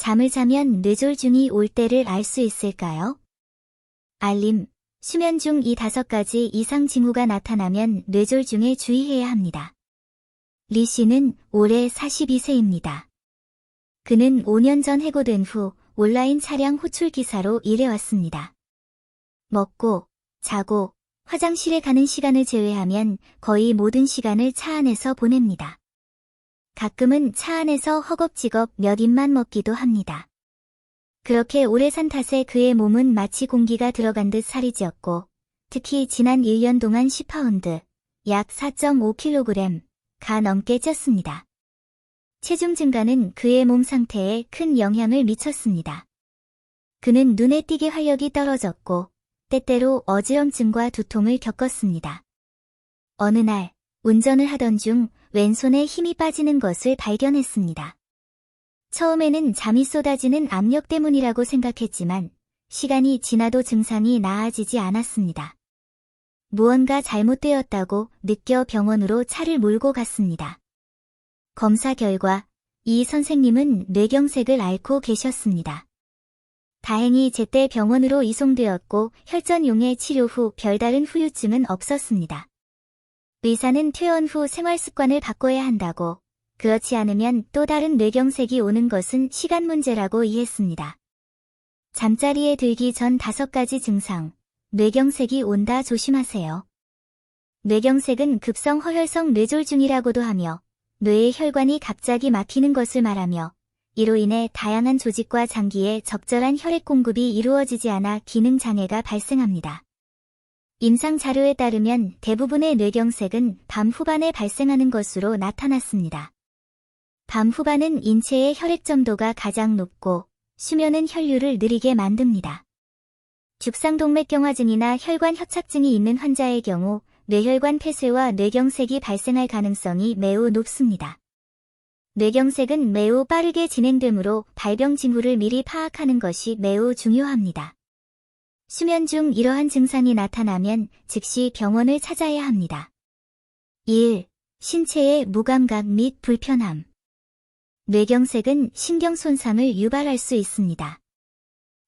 잠을 자면 뇌졸중이 올 때를 알 수 있을까요? 알림, 수면 중 이 5가지 이상 징후가 나타나면 뇌졸중에 주의해야 합니다. 리 씨는 올해 42세입니다. 그는 5년 전 해고된 후 온라인 차량 호출 기사로 일해왔습니다. 먹고, 자고, 화장실에 가는 시간을 제외하면 거의 모든 시간을 차 안에서 보냅니다. 가끔은 차 안에서 허겁지겁 몇 입만 먹기도 합니다. 그렇게 오래 산 탓에 그의 몸은 마치 공기가 들어간 듯 살이 찌었고, 특히 지난 1년 동안 10파운드, 약 4.5kg가 넘게 쪘습니다. 체중 증가는 그의 몸 상태에 큰 영향을 미쳤습니다. 그는 눈에 띄게 활력이 떨어졌고, 때때로 어지럼증과 두통을 겪었습니다. 어느 날, 운전을 하던 중 왼손에 힘이 빠지는 것을 발견했습니다. 처음에는 잠이 쏟아지는 압력 때문이라고 생각했지만 시간이 지나도 증상이 나아지지 않았습니다. 무언가 잘못되었다고 느껴 병원으로 차를 몰고 갔습니다. 검사 결과 이 선생님은 뇌경색을 앓고 계셨습니다. 다행히 제때 병원으로 이송되었고 혈전용의 치료 후 별다른 후유증은 없었습니다. 의사는 퇴원 후 생활 습관을 바꿔야 한다고, 그렇지 않으면 또 다른 뇌경색이 오는 것은 시간 문제라고 이해했습니다. 잠자리에 들기 전 5가지 증상, 뇌경색이 온다 조심하세요. 뇌경색은 급성 허혈성 뇌졸중이라고도 하며, 뇌의 혈관이 갑자기 막히는 것을 말하며, 이로 인해 다양한 조직과 장기에 적절한 혈액 공급이 이루어지지 않아 기능 장애가 발생합니다. 임상 자료에 따르면 대부분의 뇌경색은 밤 후반에 발생하는 것으로 나타났습니다. 밤 후반은 인체의 혈액 점도가 가장 높고 수면은 혈류를 느리게 만듭니다. 죽상동맥경화증이나 혈관 협착증이 있는 환자의 경우 뇌혈관 폐쇄와 뇌경색이 발생할 가능성이 매우 높습니다. 뇌경색은 매우 빠르게 진행되므로 발병 징후를 미리 파악하는 것이 매우 중요합니다. 수면 중 이러한 증상이 나타나면 즉시 병원을 찾아야 합니다. 1. 신체의 무감각 및 불편함. 뇌경색은 신경 손상을 유발할 수 있습니다.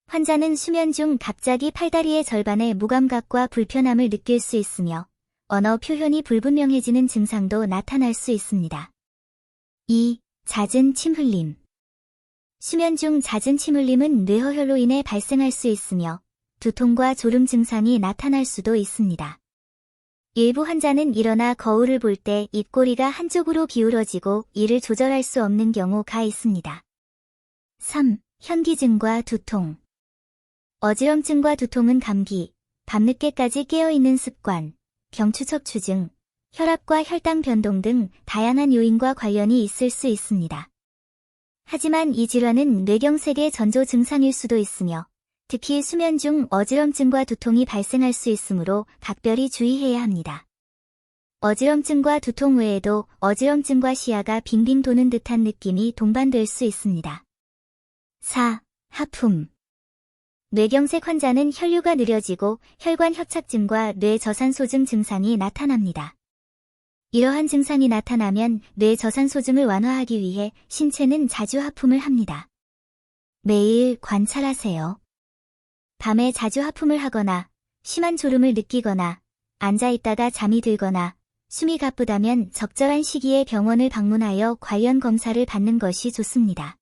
환자는 수면 중 갑자기 팔다리의 절반의 무감각과 불편함을 느낄 수 있으며 언어 표현이 불분명해지는 증상도 나타날 수 있습니다. 2. 잦은 침 흘림. 수면 중 잦은 침 흘림은 뇌허혈로 인해 발생할 수 있으며 두통과 졸음 증상이 나타날 수도 있습니다. 일부 환자는 일어나 거울을 볼 때 입꼬리가 한쪽으로 기울어지고 이를 조절할 수 없는 경우가 있습니다. 3. 현기증과 두통. 어지럼증과 두통은 감기, 밤늦게까지 깨어있는 습관, 경추척추증, 혈압과 혈당 변동 등 다양한 요인과 관련이 있을 수 있습니다. 하지만 이 질환은 뇌경색의 전조 증상일 수도 있으며 특히 수면 중 어지럼증과 두통이 발생할 수 있으므로 각별히 주의해야 합니다. 어지럼증과 두통 외에도 어지럼증과 시야가 빙빙 도는 듯한 느낌이 동반될 수 있습니다. 4. 하품. 뇌경색 환자는 혈류가 느려지고 혈관 협착증과 뇌저산소증 증상이 나타납니다. 이러한 증상이 나타나면 뇌저산소증을 완화하기 위해 신체는 자주 하품을 합니다. 매일 관찰하세요. 밤에 자주 하품을 하거나 심한 졸음을 느끼거나 앉아있다가 잠이 들거나 숨이 가쁘다면 적절한 시기에 병원을 방문하여 관련 검사를 받는 것이 좋습니다.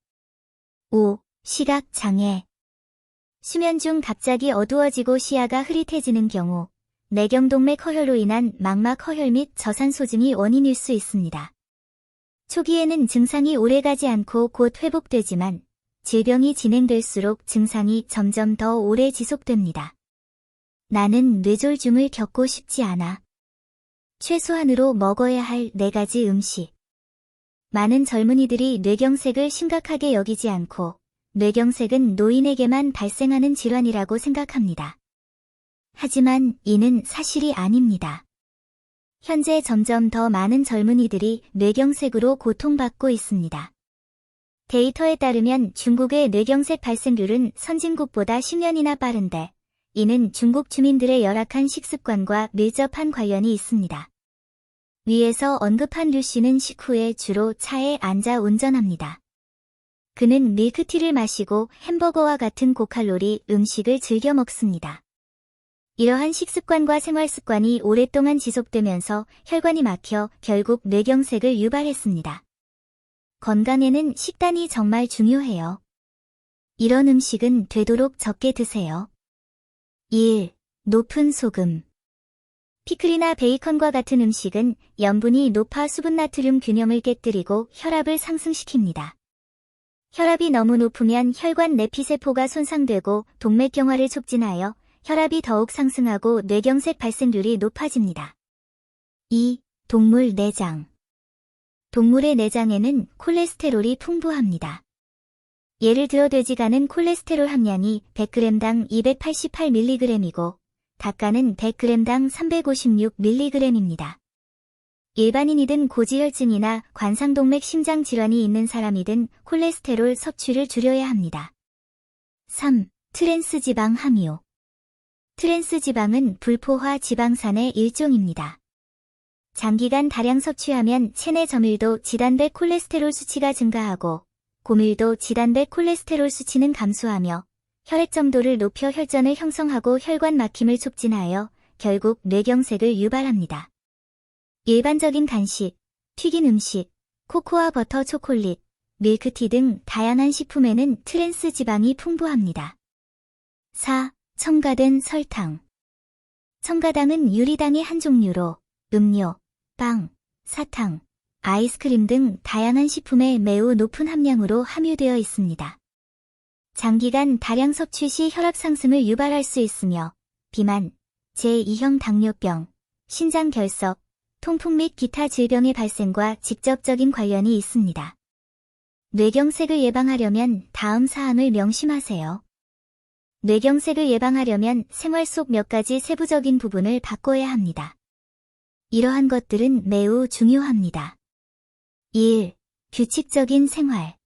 5. 시각 장애. 수면 중 갑자기 어두워지고 시야가 흐릿해지는 경우 내경동맥 허혈로 인한 망막 허혈 및 저산소증이 원인일 수 있습니다. 초기에는 증상이 오래가지 않고 곧 회복되지만 질병이 진행될수록 증상이 점점 더 오래 지속됩니다. 나는 뇌졸중을 겪고 싶지 않아. 최소한으로 먹어야 할 4가지 음식. 많은 젊은이들이 뇌경색을 심각하게 여기지 않고 뇌경색은 노인에게만 발생하는 질환이라고 생각합니다. 하지만 이는 사실이 아닙니다. 현재 점점 더 많은 젊은이들이 뇌경색으로 고통받고 있습니다. 데이터에 따르면 중국의 뇌경색 발생률은 선진국보다 10년이나 빠른데 이는 중국 주민들의 열악한 식습관과 밀접한 관련이 있습니다. 위에서 언급한 류 씨는 식후에 주로 차에 앉아 운전합니다. 그는 밀크티를 마시고 햄버거와 같은 고칼로리 음식을 즐겨 먹습니다. 이러한 식습관과 생활습관이 오랫동안 지속되면서 혈관이 막혀 결국 뇌경색을 유발했습니다. 건강에는 식단이 정말 중요해요. 이런 음식은 되도록 적게 드세요. 1. 높은 소금. 피클이나 베이컨과 같은 음식은 염분이 높아 수분 나트륨 균형을 깨뜨리고 혈압을 상승시킵니다. 혈압이 너무 높으면 혈관 내피세포가 손상되고 동맥경화를 촉진하여 혈압이 더욱 상승하고 뇌경색 발생률이 높아집니다. 2. 동물 내장. 동물의 내장에는 콜레스테롤이 풍부합니다. 예를 들어 돼지간은 콜레스테롤 함량이 100g당 288mg이고 닭간은 100g당 356mg입니다. 일반인이든 고지혈증이나 관상동맥 심장질환이 있는 사람이든 콜레스테롤 섭취를 줄여야 합니다. 3. 트랜스지방 함유. 트랜스지방은 불포화 지방산의 일종입니다. 장기간 다량 섭취하면 체내 저밀도 지단백 콜레스테롤 수치가 증가하고 고밀도 지단백 콜레스테롤 수치는 감소하며 혈액 점도를 높여 혈전을 형성하고 혈관 막힘을 촉진하여 결국 뇌경색을 유발합니다. 일반적인 간식, 튀긴 음식, 코코아 버터 초콜릿, 밀크티 등 다양한 식품에는 트랜스 지방이 풍부합니다. 4. 첨가된 설탕. 첨가당은 유리당의 한 종류로 음료, 빵, 사탕, 아이스크림 등 다양한 식품에 매우 높은 함량으로 함유되어 있습니다. 장기간 다량 섭취 시 혈압 상승을 유발할 수 있으며 비만, 제2형 당뇨병, 신장결석, 통풍 및 기타 질병의 발생과 직접적인 관련이 있습니다. 뇌경색을 예방하려면 다음 사항을 명심하세요. 뇌경색을 예방하려면 생활 속 몇 가지 세부적인 부분을 바꿔야 합니다. 이러한 것들은 매우 중요합니다. 1. 규칙적인 생활.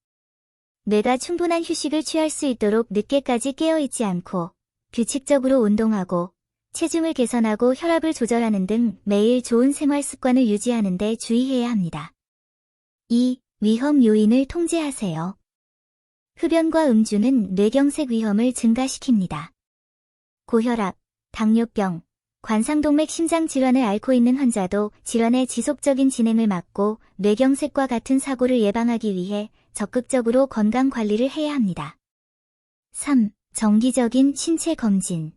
뇌가 충분한 휴식을 취할 수 있도록 늦게까지 깨어있지 않고 규칙적으로 운동하고 체중을 개선하고 혈압을 조절하는 등 매일 좋은 생활 습관을 유지하는 데 주의해야 합니다. 2. 위험 요인을 통제하세요. 흡연과 음주는 뇌경색 위험을 증가시킵니다. 고혈압, 당뇨병, 관상동맥 심장질환을 앓고 있는 환자도 질환의 지속적인 진행을 막고 뇌경색과 같은 사고를 예방하기 위해 적극적으로 건강관리를 해야 합니다. 3. 정기적인 신체 검진.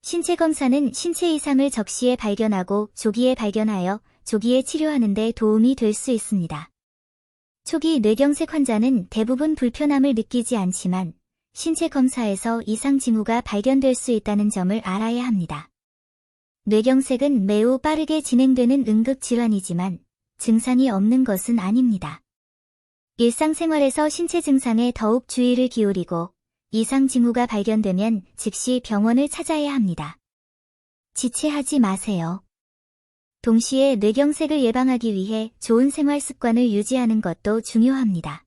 신체 검사는 신체 이상을 적시에 발견하고 조기에 발견하여 조기에 치료하는 데 도움이 될 수 있습니다. 초기 뇌경색 환자는 대부분 불편함을 느끼지 않지만 신체 검사에서 이상 징후가 발견될 수 있다는 점을 알아야 합니다. 뇌경색은 매우 빠르게 진행되는 응급질환이지만 증상이 없는 것은 아닙니다. 일상생활에서 신체 증상에 더욱 주의를 기울이고 이상 징후가 발견되면 즉시 병원을 찾아야 합니다. 지체하지 마세요. 동시에 뇌경색을 예방하기 위해 좋은 생활 습관을 유지하는 것도 중요합니다.